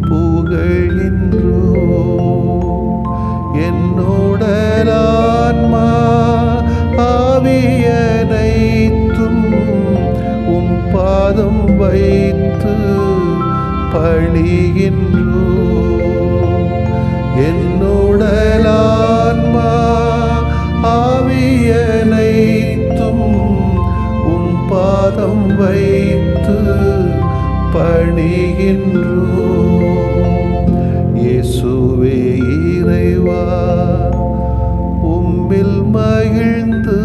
புகழ்கின்றோம். என்னுடலான்மா ஆவியனைத்தும் உம் பாதம் வைத்து பணிகின்றோம். என்னுடலான்மா ஆவியனைத்தும் உம் பாதம் வைத்து பணிகின்றோம். இயேசுவே இறைவா, உம்மில் மகிழ்ந்து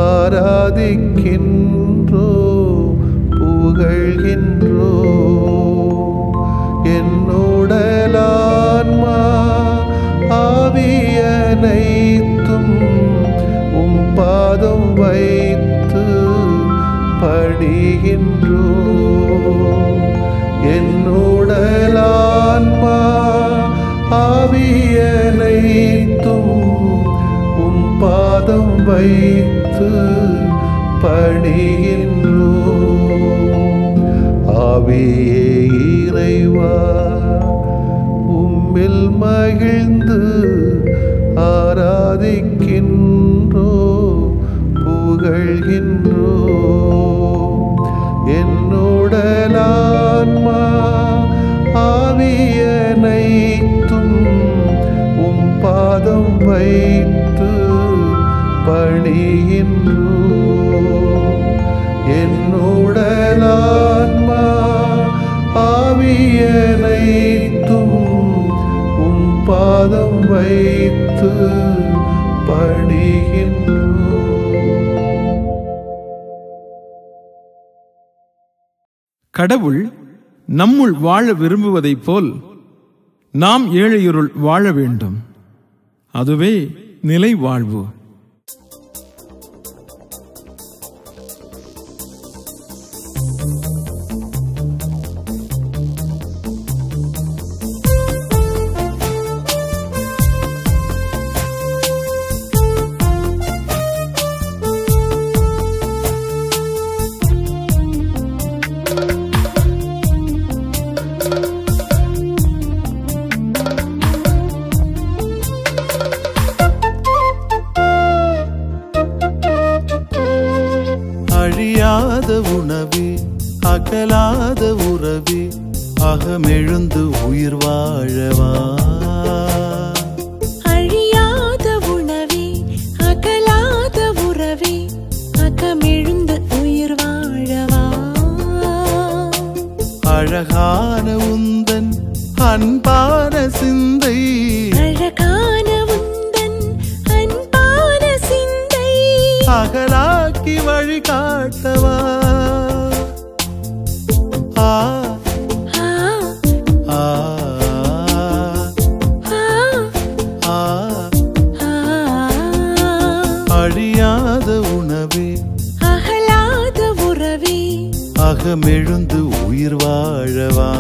ஆராதிக்கின்றோம், புகழ்கின்றோம். என்னுடலான்மா ஆவியனைத்தும் உம் பாதம் வைத்து பணிகின்றோம். என்னுடலான்மா ஆவியனைத்தும் உம் பாதம் வைத்து பணிகின்றோம். ஆவியே இறைவா, உம்மில் மகிழ்ந்து ஆராதிக்கின்றோம், புகழ்கின்றோம். என்னுடலான்மா ஆவியனைத்தும் உம் பாதம் வைத்து பணிகின்றோம். என்னுடலான்மா ஆவியனைத்தும் உம் பாதம் வைத்து பணிகின்றோம். கடவுள் நம்முள் வாழ விரும்புவதைப் போல் நாம் ஏழையுருள் வாழ வேண்டும். அதுவே நிலை வாழ்வு. அழியாத உணவே, அகலாத உறவே, அகமெழுந்து உயிர் வாழவா. அழியாத உணவே, அகலாத உறவே, அகமெழுந்து உயிர் வாழவா. அழகான உந்தன் அன்பான சிந்தை, அழகான உந்தன் அன்பான சிந்தை, அகலாக்கி வழிகாட்டவா. ஆ ஆ ஆ ஆ ஆ. அழியாத உணவே, அகலாத உறவே, அகமெழுந்து உயிர் வாழவா.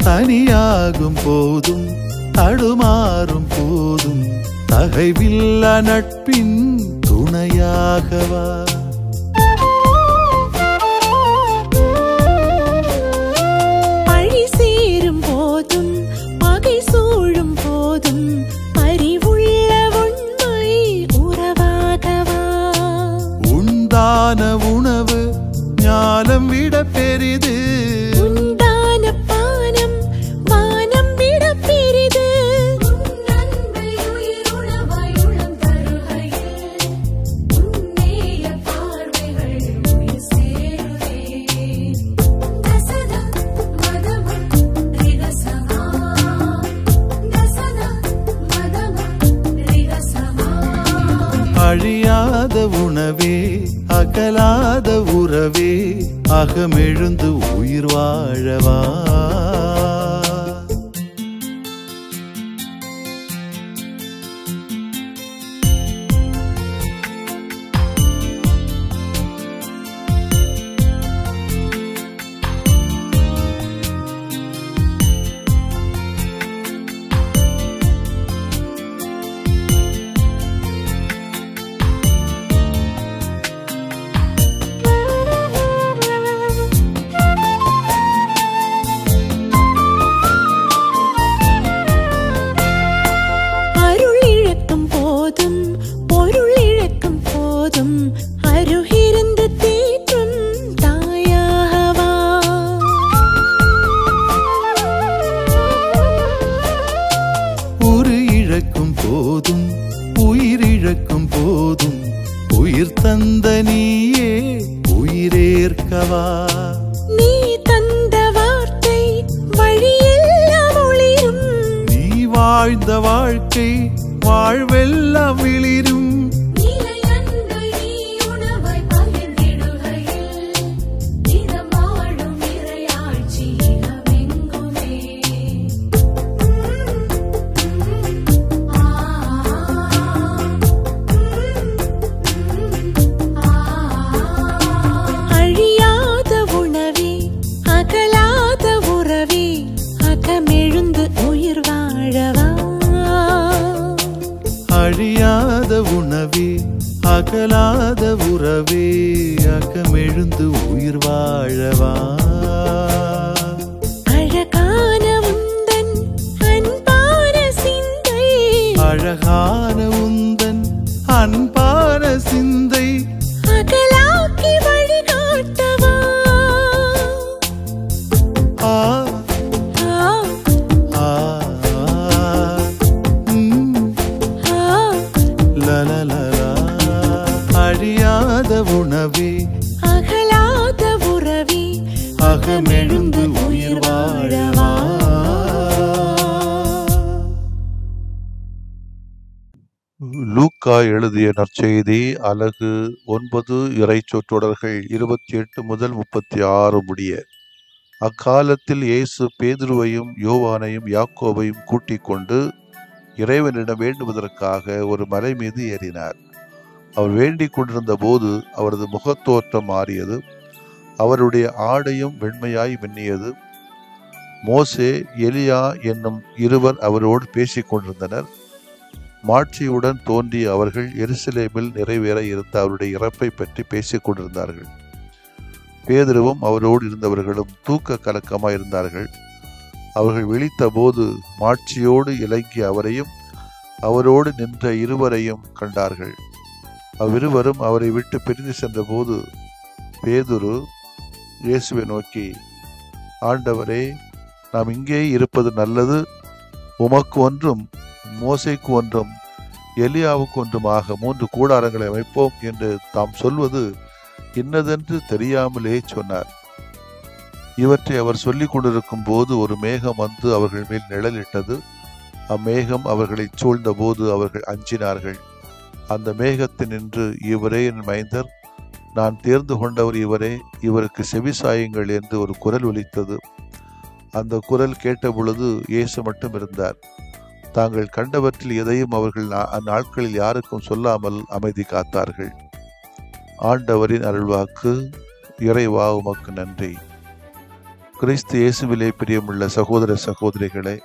தனியாகும் போதும் தடுமாறும் போதும் தகைவில்லா நட்பின் துணையாகவா. பழி சேரும் போதும் பகை சூழும் போதும் அறிவுள்ள உண்மை உறவாகவா. உண்டான உணவு ஞானம் விட பெரிது, உண்டான பானம் வானம் விட பெரிது. அழியாத உணவே, அகலாத உறவே, அகமெழுந்து உயிர் வாழவா. வாழ்ந்த வாழ்க்கை வாழ்வெல்லாம் விளிரும். அழியாத உணவே அகலாத உறவே அகமெழுந்து உயிர் வாழவா. அழகான உந்தன் அன்பான சிந்தை அழகான உந்தன் அன்பான சிந்தை அகலாக்கி வழிகாட்டவா. ஆ அழியாத உணவே அகலாத உறவே அகமெழுந்து உயிர் வாழவா. லூக்கா எழுதிய நற்செய்தி அலகு 9 இறைச்சொற்றொடர்கள் 28 முதல் 36 முடிய. அக்காலத்தில் இயேசு பேதுருவையும் யோவானையும் யாக்கோபையும் கூட்டிக் கொண்டு இறைவனிடம் வேண்டுவதற்காக ஒரு மலை மீது ஏறினார். அவர் வேண்டிக் கொண்டிருந்த போது அவரது முகத்தோற்றம் மாறியது, அவருடைய ஆடையும் வெண்மையாய் மின்னியது. மோசே எலியா என்னும் இருவர் அவரோடு பேசிக் கொண்டிருந்தனர். மாட்சியுடன் தோன்றிய அவர்கள் எருசலேமில் நிறைவேற இருந்த அவருடைய இறப்பை பற்றி பேசிக் கொண்டிருந்தார்கள். பேதுருவும் அவரோடு இருந்தவர்களும் தூக்க கலக்கமாய் இருந்தார்கள். அவர்கள் விழித்த போது மாட்சியோடு இலங்கிய அவரையும் அவரோடு நின்ற இருவரையும் கண்டார்கள். அவ்விருவரும் அவரை விட்டு பிரிந்து சென்ற போது பேதுரு இயேசுவை நோக்கி, ஆண்டவரே, நாம் இங்கே இருப்பது நல்லது. உமக்கு ஒன்றும் மோசேக்கு ஒன்றும் எலியாவுக்கு ஒன்றுமாக 3 கூடாரங்களை அமைப்போம் என்று தாம் சொல்வது இன்னதென்று தெரியாமலே சொன்னார். இவற்றை அவர் சொல்லிக் கொண்டிருக்கும் போது ஒரு மேகம் வந்து அவர்கள் மேல் நிழலிட்டது. அம்மேகம் அவர்களை சூழ்ந்த போது அவர்கள் அஞ்சினார்கள். அந்த மேகத்தினின்று, இவரே என் மைந்தர், நான் தேர்ந்து கொண்டவர் இவரே, இவருக்கு செவிசாயுங்கள் என்று ஒரு குரல் ஒலித்தது. அந்த குரல் கேட்ட பொழுது இயேசு மட்டும் இருந்தார். தாங்கள் கண்டவற்றில் எதையும் அவர்கள் அந்நாட்களில் யாருக்கும் சொல்லாமல் அமைதி காத்தார்கள். ஆண்டவரின் அருள்வாக்கு. இறைவா, உமக்கு நன்றி. கிறிஸ்து இயேசுவிலே பிரியமுள்ள சகோதர சகோதரிகளே,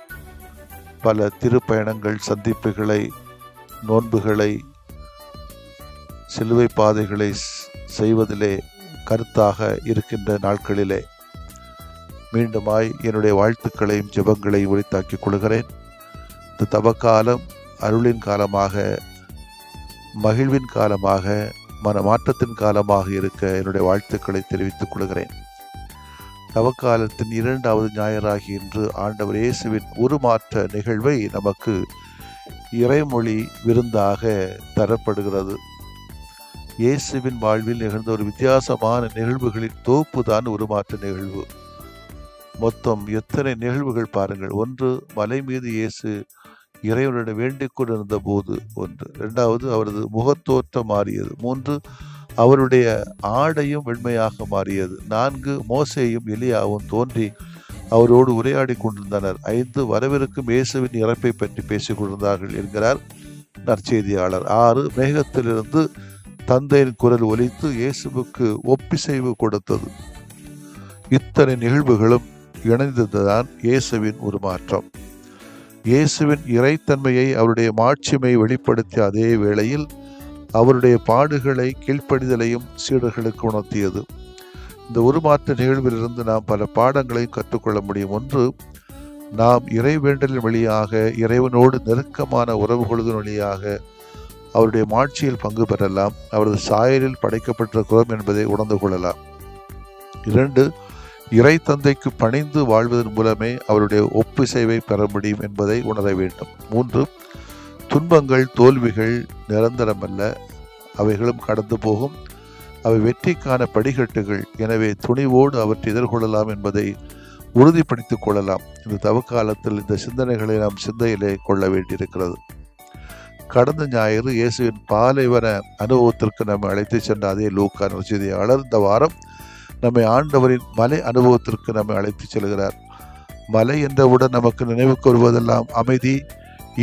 பல திருப்பயணங்கள், சந்திப்புகளை, நோன்புகளை, சிலுவை பாதைகளை செய்வதிலே கருத்தாக இருக்கின்ற நாட்களிலே மீண்டுமாய் என்னுடைய வாழ்த்துக்களையும் ஜெபங்களையும் உரித்தாக்கிக் கொள்கிறேன். இந்த தவக்காலம் அருளின் காலமாக, மகிழ்வின் காலமாக, மனமாற்றத்தின் காலமாக இருக்க என்னுடைய வாழ்த்துக்களை தெரிவித்துக் கொள்கிறேன். தவக்காலத்தின் 2வது ஞாயிறாகி இன்று ஆண்டவர் இயேசுவின் உருமாற்ற நிகழ்வை நமக்கு இறைமொழி விருந்தாக தரப்படுகிறது. இயேசுவின் வாழ்வில் நிகழ்ந்த ஒரு வித்தியாசமான நிகழ்வுகளின் தொகுப்பு தான் உருமாற்ற நிகழ்வு. மொத்தம் எத்தனை நிகழ்வுகள் பாருங்கள். 1, மலை மீது இயேசு இறைவனிடம் வேண்டிக் கொண்டிருந்த போது 1. 2வது, அவரது முகத்தோற்றம் மாறியது. 3, அவருடைய ஆடையும் வெண்மையாக மாறியது. 4, மோசேயும் எலியாவும் தோன்றி அவரோடு உரையாடி கொண்டிருந்தனர். 5, வரவிருக்கும் இயேசுவின் இறப்பை பற்றி பேசிக் கொண்டிருந்தார்கள் என்கிறார் நற்செய்தியாளர். 6, மேகத்திலிருந்து தந்தையின் குரல் ஒலித்து இயேசுவுக்கு ஒப்பிசைவு கொடுத்தது. இத்தனை நிகழ்வுகளும் இணைந்ததுதான் இயேசுவின் உருமாற்றம். இயேசுவின் இறைத்தன்மையை, அவருடைய மாட்சிமை வெளிப்படுத்திய அதே வேளையில் அவருடைய பாடுகளை, கீழ்ப்படிதலையும் சீடர்களுக்கு உணர்த்தியது. இந்த உருமாற்ற நிகழ்விலிருந்து நாம் பல பாடங்களையும் கற்றுக்கொள்ள முடியும். 1, நாம் இறைவேண்டலின் வழியாக, இறைவனோடு நெருக்கமான உறவு கொள்வதன் வழியாக அவருடைய மாட்சியில் பங்கு பெறலாம். அவரது சாயலில் படைக்கப்பட்டிருக்கிறோம் என்பதை உணர்ந்து கொள்ளலாம். 2, இறை தந்தைக்கு பணிந்து வாழ்வதன் மூலமே அவருடைய ஒப்பிசைவை பெற முடியும் என்பதை உணர வேண்டும். 3, துன்பங்கள், தோல்விகள் நிரந்தரமல்ல, அவைகளும் கடந்து போகும். அவை வெற்றிக்கான படிக்கட்டுகள். எனவே துணிவோடு அவற்றை எதிர்கொள்ளலாம் என்பதை உறுதிப்படுத்திக் கொள்ளலாம். இந்த தவக்காலத்தில் இந்த சிந்தனைகளை நாம் சிந்தையிலே கொள்ள வேண்டியிருக்கிறது. கடந்த ஞாயிறு இயேசுவின் பாலைவன அனுபவத்திற்கு நம்மை அழைத்து சென்ற அதே லூக்கா நற்செய்தியாளர் இந்த வாரம் நம்மை ஆண்டவரின் மலை அனுபவத்திற்கு நம்மை அழைத்து செல்கிறார். மலை என்றவுடன் நமக்கு நினைவுக்கு வருவதெல்லாம் அமைதி,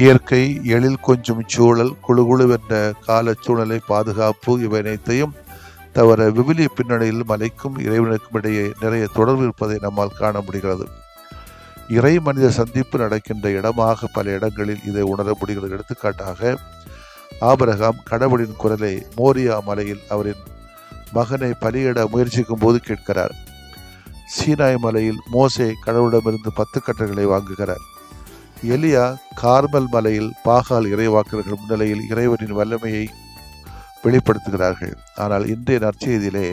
இயற்கை, எழில் கொஞ்சம் சூழல், குழுகுழுவென்ற கால சூழலை, பாதுகாப்பு, இவை அனைத்தையும் தவிர விவிலிய பின்னணியில் மலைக்கும் இறைவனுக்கும் இடையே நிறைய தொடர்பு இருப்பதை நம்மால் காண முடிகிறது. இறை மனித சந்திப்பு நடக்கின்ற இடமாக பல இடங்களில் இதை உணர முடிகிறது. எடுத்துக்காட்டாக ஆபிரகாம் கடவுளின் குரலை மோரியா மலையில் அவரின் மகனை பலியிட முயற்சிக்கும் போது கேட்கிறார். சீனாய் மலையில் மோசே கடவுளிடமிருந்து 10 கட்டளைகளை வாங்குகிறார். எலியா கார்மல் மலையில் பாகால் இறைவாக்கர்கள் முன்னிலையில் இறைவனின் வல்லமையை வெளிப்படுத்துகிறார்கள். ஆனால் இன்றைய நற்செய்தியிலே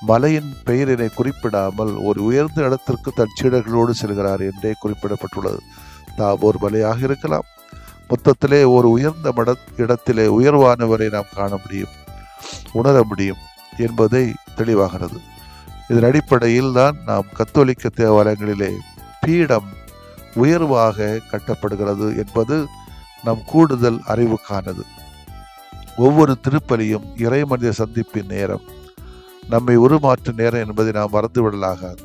மலையின் பெயரினை குறிப்பிடாமல் ஒரு உயர்ந்த இடத்திற்கு தன் சீடர்களோடு செல்கிறார் என்றே குறிப்பிடப்பட்டுள்ளது. தாபோர் மலையாக இருக்கலாம். மொத்தத்திலே ஒரு உயர்ந்த இடத்திலே உயர்வானவரை நாம் காண முடியும், உணர முடியும் என்பதை தெளிவாகிறது. இதன் அடிப்படையில் தான் நாம் கத்தோலிக்க தேவாலயங்களிலே பீடம் உயர்வாக கட்டப்படுகிறது என்பது நம் கூடுதல் அறிவுக்கானது. ஒவ்வொரு திருப்பலியும் இறை மனித சந்திப்பின் நேரம், நம்மை உருமாற்ற நேரம் என்பதை நாம் மறந்துவிடலாகாது.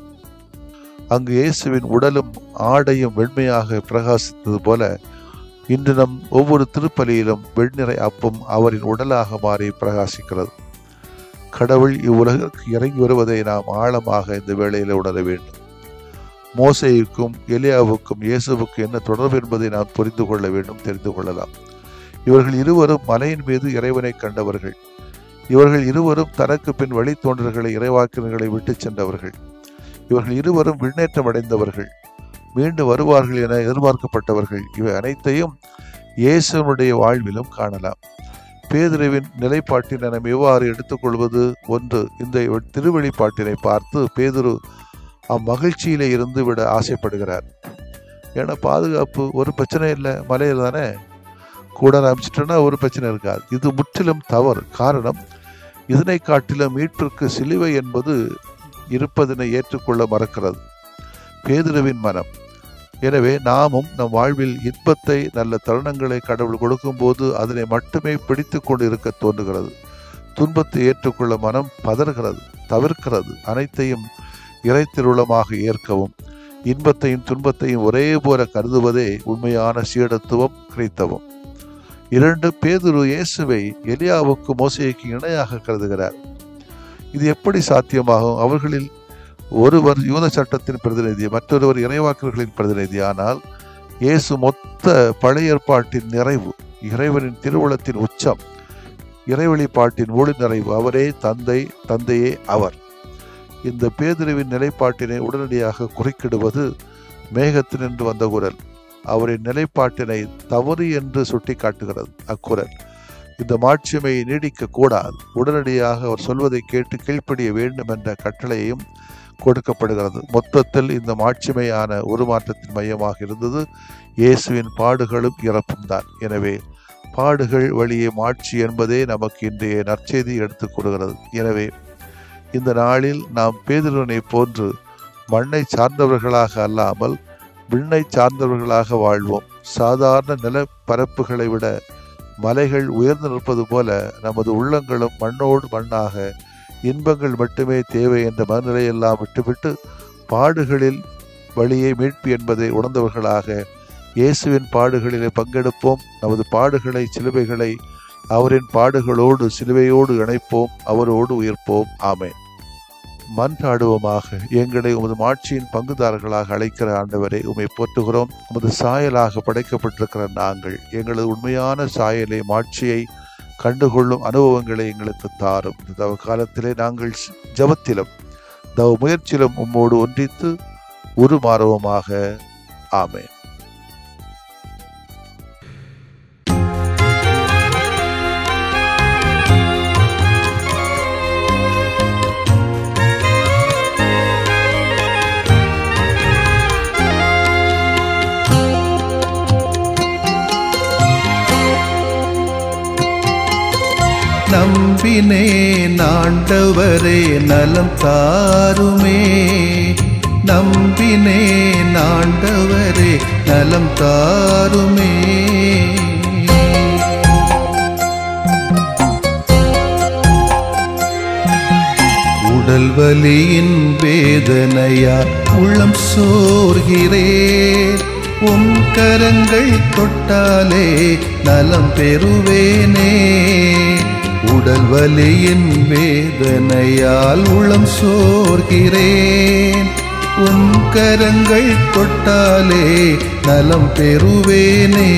அங்கு இயேசுவின் உடலும் ஆடையும் வெண்மையாக பிரகாசித்தது போல இன்று நம் ஒவ்வொரு திருப்பலியிலும் வெண்ணிறை அப்பம் அவரின் உடலாக மாறி பிரகாசிக்கிறது. கடவுள் இவ்வுலகிற்கு இறங்கி வருவதை நாம் ஆழமாக இந்த வேளையில் உணர வேண்டும். மோசேயுக்கும் எலியாவுக்கும் இயேசுவுக்கும் என்ன தொடர்பு என்பதை நாம் புரிந்து கொள்ள வேண்டும், தெரிந்து கொள்ளலாம். இவர்கள் இருவரும் மலையின் மீது இறைவனை கண்டவர்கள். இவர்கள் இருவரும் தனக்கு பின் வழித்தோன்றல்களை இறைவாக்கினர்களை விட்டு சென்றவர்கள். இவர்கள் இருவரும் விண்ணேற்றம் அடைந்தவர்கள், மீண்டும் வருவார்கள் என எதிர்பார்க்கப்பட்டவர்கள். இவை அனைத்தையும் இயேசுனுடைய வாழ்விலும் காணலாம். பேதுருவின் நிலைப்பாட்டினை நாம் எவ்வாறு எடுத்துக்கொள்வது? ஒன்று, இந்த திருவெளிப்பாட்டினை பார்த்து பேதுரு அம்மகிழ்ச்சியிலே இருந்து விட ஆசைப்படுகிறார். ஏன்னா பாதுகாப்பு ஒரு பிரச்சனை இல்லை, மலையில் தானே கூட அமைச்சிட்டோன்னா ஒரு பிரச்சனை இருக்காது. இது முற்றிலும் தவறு. காரணம், இதனை காட்டிலும் மீட்பிற்கு சிலுவை என்பது இருப்பதனை ஏற்றுக்கொள்ள மறக்கிறது பேதுருவின் மனம். எனவே நாமும் நம் வாழ்வில் இன்பத்தை, நல்ல தருணங்களை கடவுள் கொடுக்கும் போது அதனை மட்டுமே பிடித்து கொண்டு இருக்க தோன்றுகிறது. துன்பத்தை ஏற்றுக்கொள்ள மனம் பதறுகிறது, தவிர்க்கிறது. அனைத்தையும் இறை திருவுளமாக ஏற்கவும் இன்பத்தையும் துன்பத்தையும் ஒரே போல கருதுவதே உண்மையான சீடத்துவம், கிறித்தவம். 2, பேதுரு இயேசுவை எலியாவுக்கு மோசேக்கு இணையாக கருதுகிறார். இது எப்படி சாத்தியமாகும்? அவர்களில் ஒருவர் யூத சட்டத்தின் பிரதிநிதி, மற்றொருவர் இறைவாக்கர்களின் பிரதிநிதி. ஆனால் இயேசு மொத்த பழைய ஏற்பாட்டின் நிறைவு, இறைவனின் திருவுளத்தின் உச்சம், இறைவெளிப்பாட்டின் ஒளி நிறைவு. அவரே தந்தை, தந்தையே அவர். இந்த பேதுருவின் நிலைப்பாட்டினை உடனடியாக குறுக்கிடுவது மேகத்தினின்று வந்த குரல். அவரின் நிலைப்பாட்டினை தவறு என்று சுட்டி காட்டுகிறது அக்குரல். இந்த மாட்சிமை நீடிக்க கூடாது, உடனடியாக அவர் சொல்வதை கேட்டு கீழ்ப்படிய வேண்டும் என்ற கட்டளையும் கொடுக்கப்படுகிறது. மொத்தத்தில் இந்த மாட்சிமையான உருமாற்றத்தின் மையமாக இருந்தது இயேசுவின் பாடுகளும் இறப்பும் தான். எனவே பாடுகள் வழியே மாட்சி என்பதே நமக்கு இன்றைய நற்செய்தி எடுத்துக் கூறுகிறது. எனவே இந்த நாளில் நாம் பேதுருவினை போன்று மண்ணை சார்ந்தவர்களாக அல்லாமல் விண்ணை சார்ந்தவர்களாக வாழ்வோம். சாதாரண நிலப்பரப்புகளை விட மலைகள் உயர்ந்து நிற்பது போல நமது உள்ளங்களும் மண்ணோடு மண்ணாக இன்பங்கள் மட்டுமே தேவை என்ற மனநிலையெல்லாம் விட்டுவிட்டு பாடுகளில் வழியே மீட்பு என்பதை உணர்ந்தவர்களாக இயேசுவின் பாடுகளிலே பங்கெடுப்போம். நமது பாடுகளை, சிலுவைகளை அவரின் பாடுகளோடு சிலுவையோடு இணைப்போம், அவரோடு உயிர்ப்போம். ஆமென். மன்றாடுவோமாக. எங்களை உமது மாட்சியின் பங்குதாரர்களாக அழைக்கிற ஆண்டவரை உம்மை போற்றுகிறோம். உமது சாயலாக படைக்கப்பட்டிருக்கிற நாங்கள் எங்களது உண்மையான சாயலை, மாட்சியை கண்டுகொள்ளும் அனுபவங்களை எங்களுக்கு தாரும். இந்த தவ காலத்திலே நாங்கள் ஜபத்திலும் தவ முயற்சியிலும் உம்மோடு ஒன்றித்து உருமாறுவோமாக. ஆமென். நம்பினேன் ஆண்டவரே நலம் தாருமே, நம்பினேன் நம்பினேன் ஆண்டவரே நலம் தாருமே. உடல் வலியின் வேதனையா உள்ளம் சோர்கிறேன், உம் கரங்கள் தொட்டாலே நலம் பெறுவேனே. உடல் வலியின் வேதனையால் உள்ளம் சோர்கிறேன், உம் கரங்கள் தொட்டாலே நலம் பெறுவேனே.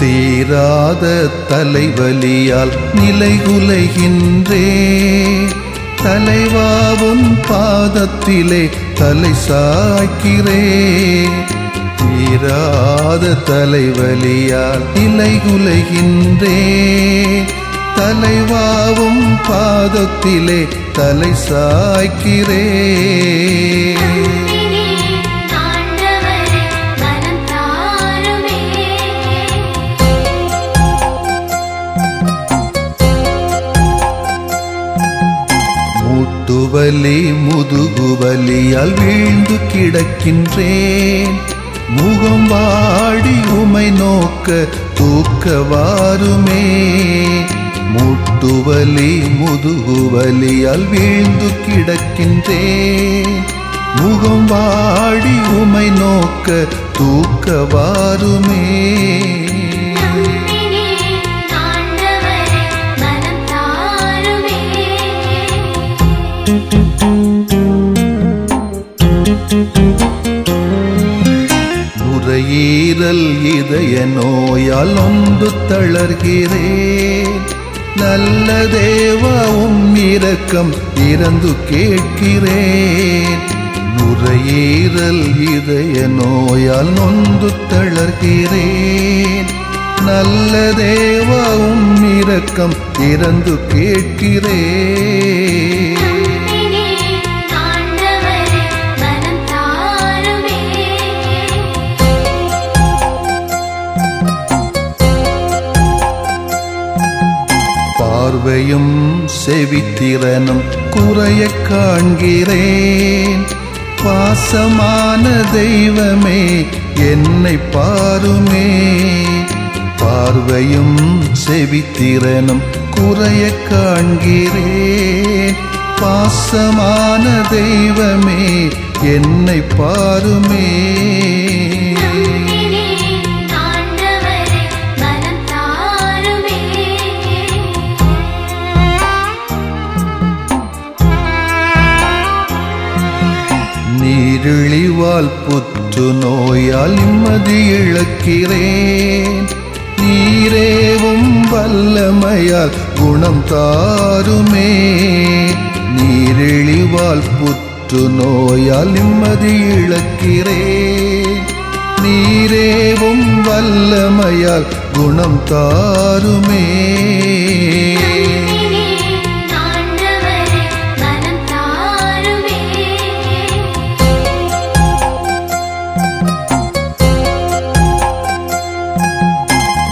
தீராத தலைவலியால் நிலைகுலைகின்றேன், தலைவாவும் பாதத்திலே தலை சாய்க்கிறேன். தீராத தலைவலியால் நிலைகுலைகின்றேன், தலைவாவும் பாதத்திலே தலை சாய்க்கிறேன். மூட்டுவலி முதுகுவலியால் வீழ்ந்து கிடக்கின்றேன், முகம் வாடி உமை நோக்க தூக்க வாருமே. மூட்டுவலி முதுகுவலியால் வீழ்ந்து கிடக்கின்றேன், முகம் வாடி உமை நோக்க தூக்க வாருமே. நுரையீரல் இதய நோயால் நொந்து தளர்கிறேன், நல்ல தேவா உம் இரக்கம் இறந்து கேட்கிறேன். நுரையீரல் இதய நோயால் நொந்து தளர்கிறேன், நல்ல தேவா உம் இரக்கம் இறந்து கேட்கிறேன். பார்வையும் செவித்திறனும் குறைய காண்கிறேன், பாசமான தெய்வமே என்னை பாருமே. பார்வையும் செவித்திறனும் குறைய காண்கிறேன், பாசமான தெய்வமே என்னை பாருமே. நீரிழிவால் புற்று நோயால் நிம்மதி இழக்கிறேன், நீரேவும் வல்லமையால் குணம் தாருமே. நீரிழிவால் புற்று நோயால் நிம்மதி இழக்கிறேன், நீரேவும் வல்லமையால் குணம் தாருமே.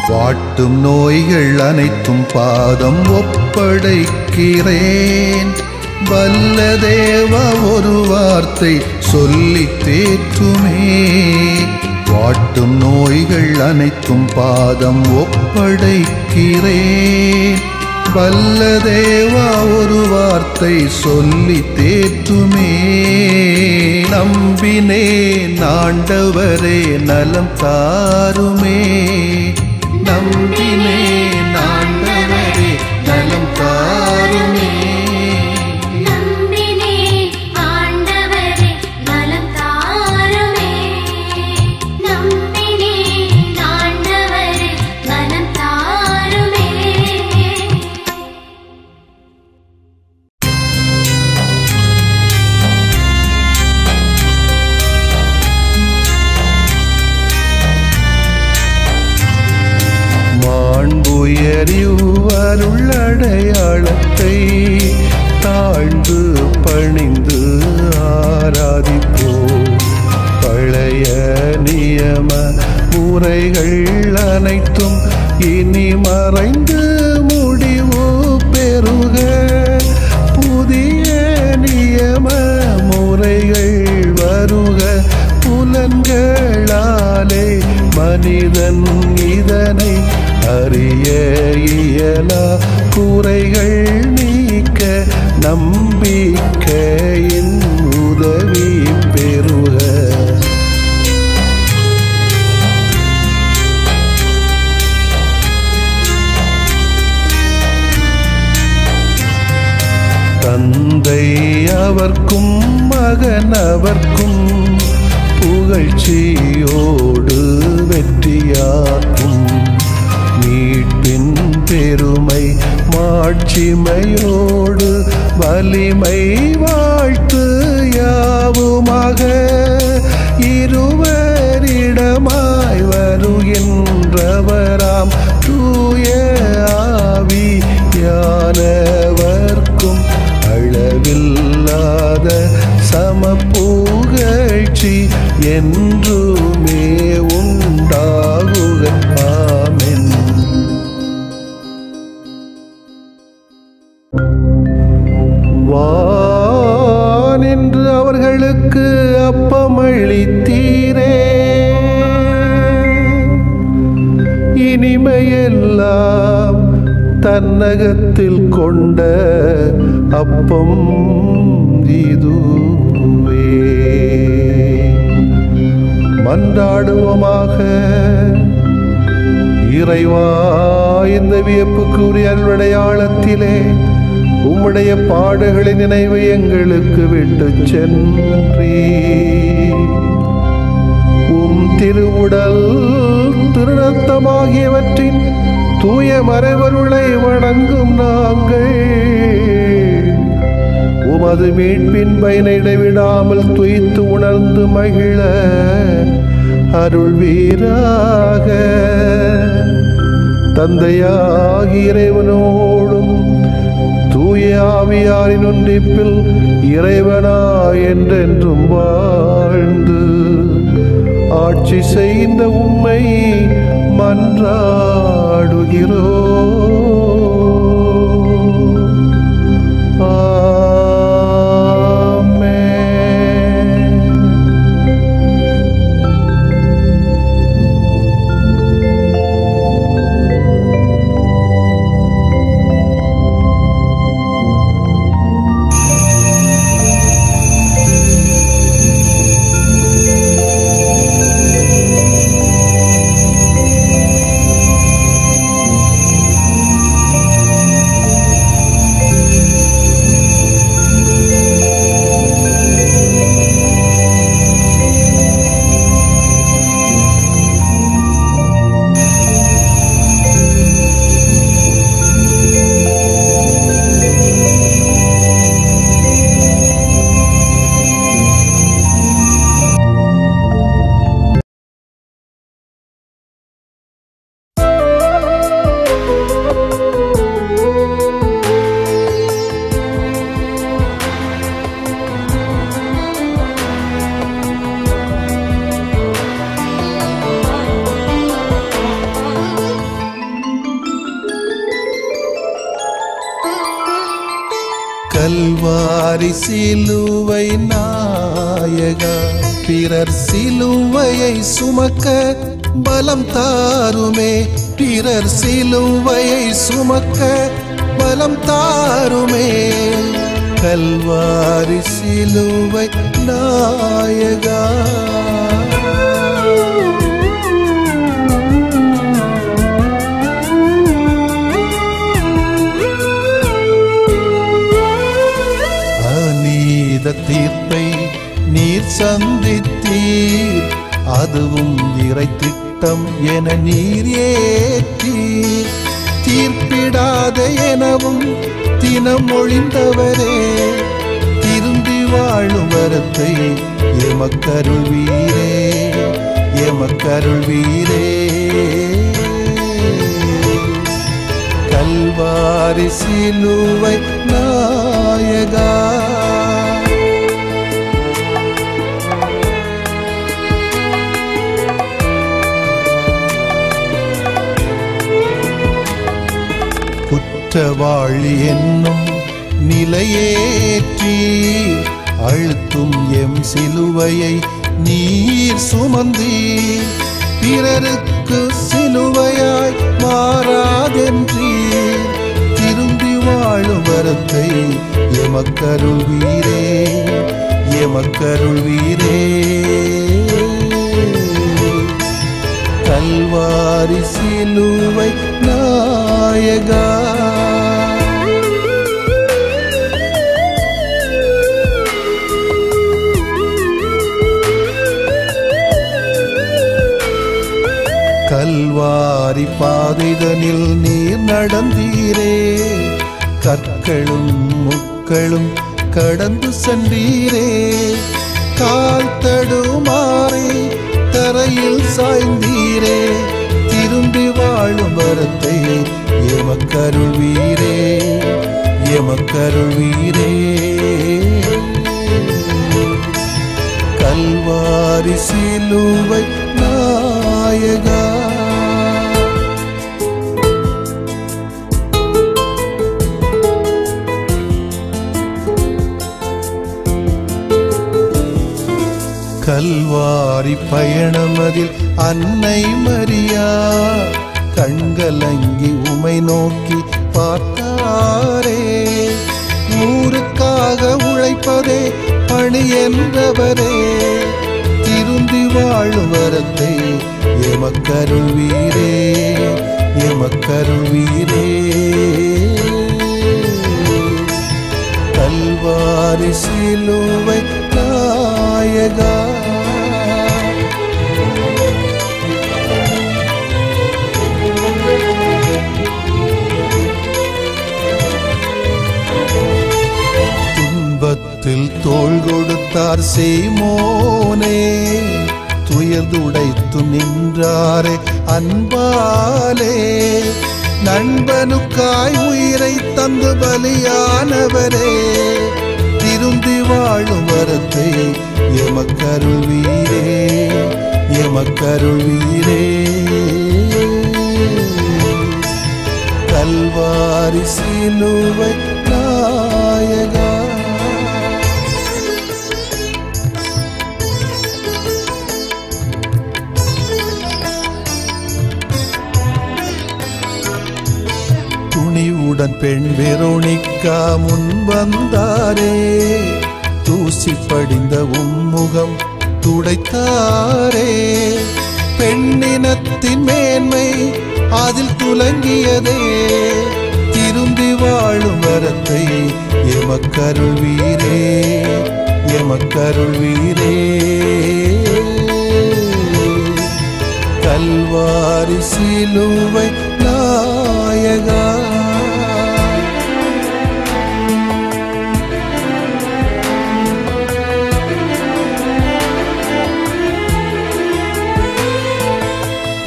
வாட்டும் நோய்கள் அனைத்தும் பாதம் ஒப்படைக்கிறேன், வல்ல தேவா ஒரு வார்த்தை சொல்லி தேற்றுமே. வாட்டும் நோய்கள் அனைத்தும் பாதம் ஒப்படைக்கிறேன், வல்ல தேவா ஒரு வார்த்தை சொல்லி தேற்றுமே. நம்பினேன் ஆண்டவரே நலம் தாருமே, நம்பினேன் ஆண்டவரே நலம் தாருமே. அடையாளத்தை நியம முறைகள் அனைத்தும் இனி மறைந்து முடிவு பெறுக. புதிய நியம முறைகள் வருக. புலன்களாலே மனிதன் இதனை அறிய இயலா. குறைகள் நீக்க நம்பிக்கையின் உதவி பெறுக. தந்தை அவர்க்கும் மகன் அவர்க்கும் புகழ்ச்சியோடு வெற்றியாக்கும். மீட்பின் பெருமை மாட்சிமையோடு வலிமை வாழ்த்து யாவுமாக. இருவரிடமாய் வருகின்றவராம் தூய ஆவியானவர்க்கும் அளவில்லாத சமப்புகழ்ச்சி என்றுமே உண்டாகுக. ஆமென். வானின்று அவர்களுக்கு அப்பமளித்தீரே, இனிமையெல்லாம் தன்னகத்தில் கொண்ட அப்பம் இதுவே. மன்றாடுவோமாக. இறைவா, இந்த வியப்புக்குரிய அருளடையாளத்திலே உம்முடைய பாடுகளின் நினைவு எங்களுக்கு விட்டு சென்றீ. உம் திருவுடல் திருரத்தமாகியவற்றின் தூய மறைபொருளை வணங்கும் நாங்கள் உமது மீட்பின் பயனை இடைவிடாமல் துய்த்து உணர்ந்து மகிழ அருள்வீராக. தந்தையாகிய இறைவனோடும் தூய ஆவியாரின் ஒன்றிப்பில் இறைவனா என்றென்றும் வாழ்ந்து ஆட்சி செய்த உம்மை மன்றாடுகிறோம். கல்வாரி சிலுவை நாயகா, பிறர் சிலுவையை சுமக்க பலம் தாருமே. பிறர் சிலுவையை சுமக்க பலம் தாருமே. கல்வாரி சிலுவை நாயகா. தீர்ப்பை நீர் சந்தித்தீர், அதுவும் இறை திட்டம் என நீர் ஏற்றீர். தீர்ப்பிடாத எனவும் தினம் ஒழிந்தவரே, திருந்தி வாழும் வரத்தை எமக்கருள்வீரே, எமக்கருள்வீரே. கல்வாரி சிலுவை நாயகா. குற்றவாளி என்னும் நிலையேற்றி அழுத்தும் எம் சிலுவையை நீர் சுமந்தீர். பிறருக்கு சிலுவையாய் மாறாதென்றீர். திரும்பி வாழும் வரத்தை எமக்கருள்வீரே, எமக்கருள்வீரே. கல்வாரி சிலுவை நாயகா, கல்வாரி பாதைதனில் நீர் நடந்தீரே. கற்களும் முட்களும் கடந்து சென்றீரே. கால் தடுமாறி தரையில் சாய்ந்தீரே. திரும்பி வாழும் வரத்தை எமக்கருள்வீரே, எமக்கருள்வீரே. கல்வாரி சிலுவை நாயகா, கல்வாரி பயணமதில் அன்னை மரியா கண்கலங்கி உமை நோக்கி பார்த்தாரே. ஊருக்காக உழைப்பதே பணி என்றவரே. திரும்பி வாழும் வரத்தை எமக்கருள்வீரே, எமக்கருள்வீரே. கல்வாரி சிலுவை நாயகா, துன்பத்தில் தோள் கொடுத்தார் சீமோனே. துயர்துடைத்து நின்றாரே அன்பாலே. நண்பனுக்காய் உயிரை தந்து பலியானவரே. திரும்பி வாழும் வரத்தை எமக்கருள்வீரே, எமக்கருள்வீரே. கல்வாரி சிலுவை நாயகா, துணிவுடன் பெண் வெரோனிக்கா முன் வந்தாரே. தூசி படிந்த உம்முகம் துடைத்தாரே. பெண்ணினத்தின் மேன்மை அதில் துலங்கியதே. திரும்பி வாழும் வரத்தை எமக்கருள்வீரே, எமக்கருள்வீரே. கல்வாரி சிலுவை நாயகா,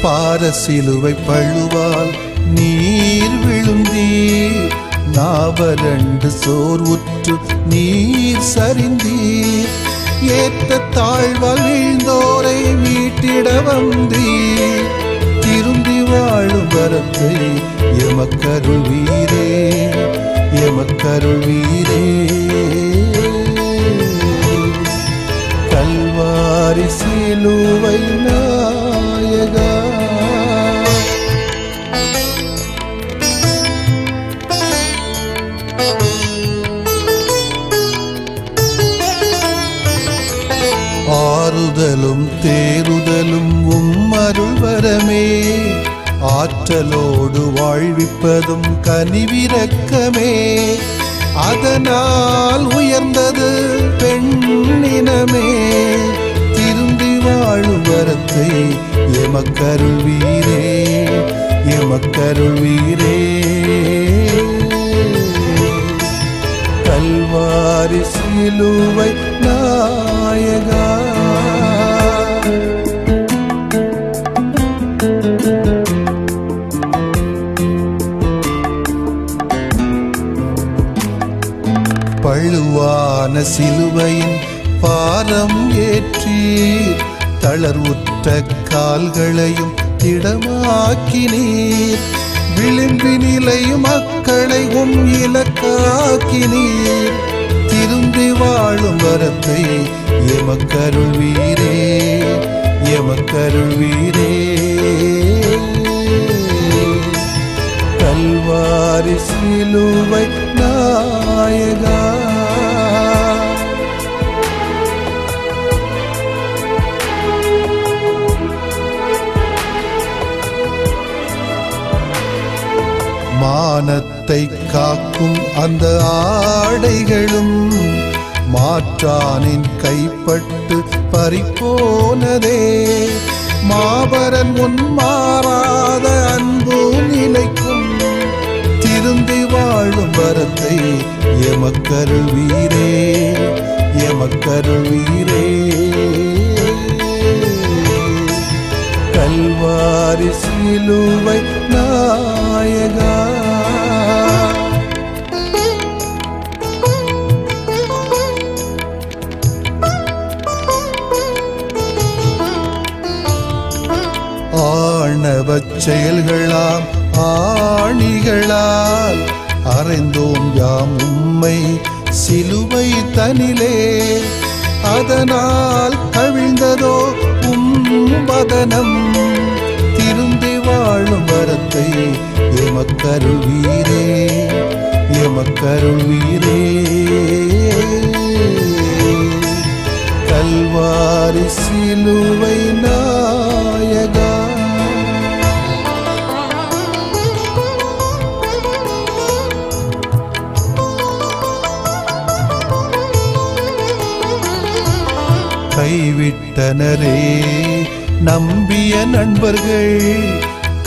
பாரசிலுவை பழுவால் நீர் விழுந்தீர். நாவரண்டு சோர்வுற்று நீர் சரிந்தீர். ஏற்ற தாழ்வால் வீழ்ந்தோரை மீட்டிட வந்தீர். திரும்பி வாழும் வரத்தை எமக்கருள்வீரே, எமக்கருள்வீரே. கல்வாரி சிலுவை நாயகா, ஆறுதலும் தேறுதலும் அருள் வரமே. ஆற்றலோடு வாழ்விப்பதும் கனிவிரக்கமே. அதனால் உயர்ந்தது பெண்ணினமே. திரும்பி வாழும் வரத்தை எமக்கருள்வீரே, எமக்கருள்வீரே. கல்வாரி சிலுவை நாயகா, பழுவான சிலுவையின் பாரம் ஏற்றி தளர்வுற்ற கால்களையும் திடமாக்கினீர். விளிம்பினிலை மக்களை உம் இலக்காக்கினீர். திரும்பி வாழும் வரத்தை எமக்கருள்வீரே, எமக்கருள்வீரே. கல்வாரி சிலுவை நாயகா, மானத்தை காக்கும் அந்த ஆடைகளும் மாற்றானின் கைப்பட்டு பறிப்போனதே. மாபரன் உன் மாறாத அன்பு நிலைக்கும். திருந்தி வாழும் வரத்தை எமக்கருள்வீரே, எமக்கருள்வீரே. கல்வாரி சிலுவை நாயகா, ஆணவச் செயல்களாம் ஆணிகளால் அறைந்தோம் யாம் உம்மை சிலுவை தனிலே. அதனால் கவிழ்ந்ததோ உம் வதனம். திரும்பி வாழும் வரத்தை எமக்கருள்வீரே, எமக்கருள்வீரே. கல்வாரி சிலுவை நாயகா, கைவிட்டனரே நம்பிய நண்பர்கள்.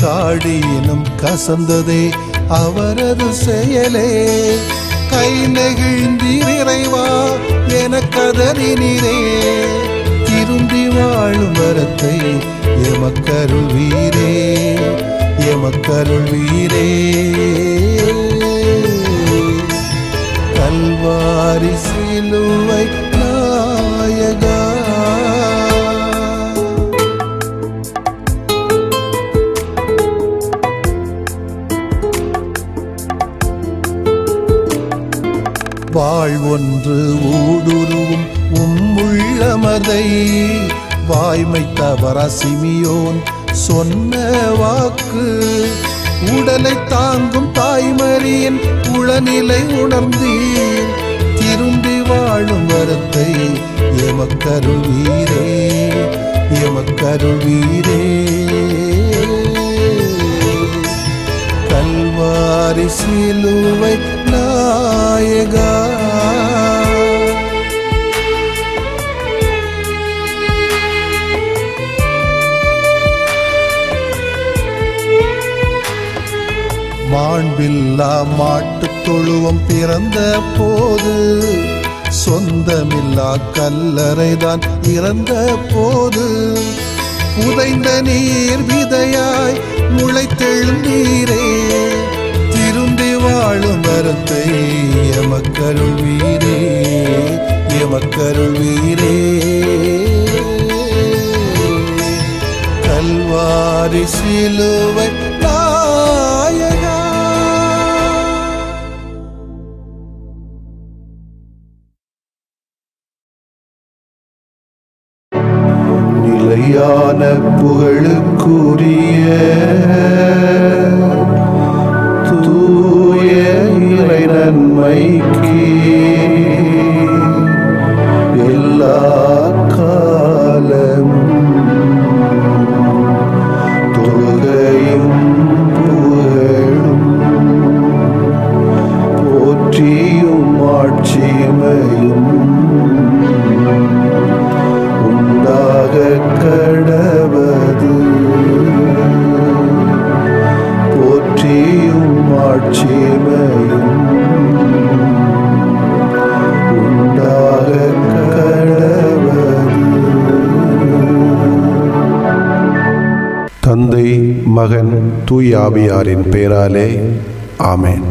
காடியினும் கசந்ததே அவரது செயலே. கை நெகிழ்ந்தீர் இறைவா என கதறினீரே. திரும்பி வாழும் வரத்தை எமக்கருள்வீரே, எமக்கருள்வீரே. கல்வாரி சிலுவை நாயகா, வாழ்வொன்று ஊடுருவும் உம்முள்ளமதை. வாய்மை தவற சிமியோன் சொன்ன வாக்கு. உடலை தாங்கும் தாய்மரியின் உளநிலை உணர்ந்தீர். திரும்பி வாழும் வரத்தை எமக்கருள்வீரே, எமக்கருள்வீரே. கல்வாரி சிலுவை நாயகா, மாண்பில்லா மாட்டுத் தொழுவம் பிறந்த போது. சொந்தமில்லா கல்லறைதான் இறந்த போது. புதைந்த நீர் விதையாய் முளைத்தெழுந்தீரே. திரும்பி வாழும் வரத்தை எமக்கருள்வீரே, எமக்கருள்வீரே. கல்வாரி சிலுவை நாயகா, நிலையான புகழுக்குரிய தூய இறை நன்மைக்கு எல்லா காலமும் தொழுகையும் புகழும் போற்றியும் ஆட்சிமையும் உண்டாக கடவது. போற்றியும் ஆட்சிமையும் உண்டாக கடவது. தந்தை, மகன், தூய ஆவியாரின் பெயராலே ஆமென்.